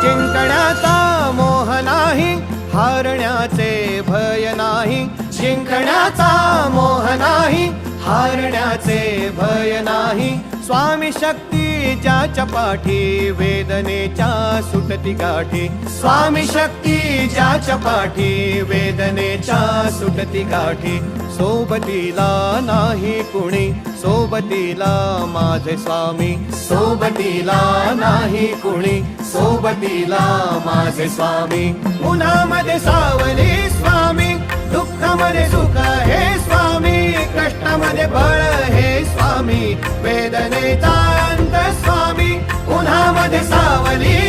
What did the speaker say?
जिंकण्याचा मोह नाही, हारण्याचे भय नाही. जिंकण्याचा मोह नाही, हारण्याचे भय नाही. स्वामी शक्ती ज्याच्या पाठी, वेदनेच्या सुटती गाठी. स्वामी शक्ती ज्याच्या पाठी, वेदनेच्या सुटती गाठी. सोबतीला नाही कुणी, सोबतीला माझे स्वामी. सोबतीला नाही कुणी, सोबतीला माझे स्वामी. उन्हामध्ये सावली स्वामी, दुःखामध्ये सुख हे स्वामी. कष्टामध्ये बळ हे स्वामी, वेदनेचा अंत स्वामी. उन्हामध्ये सावली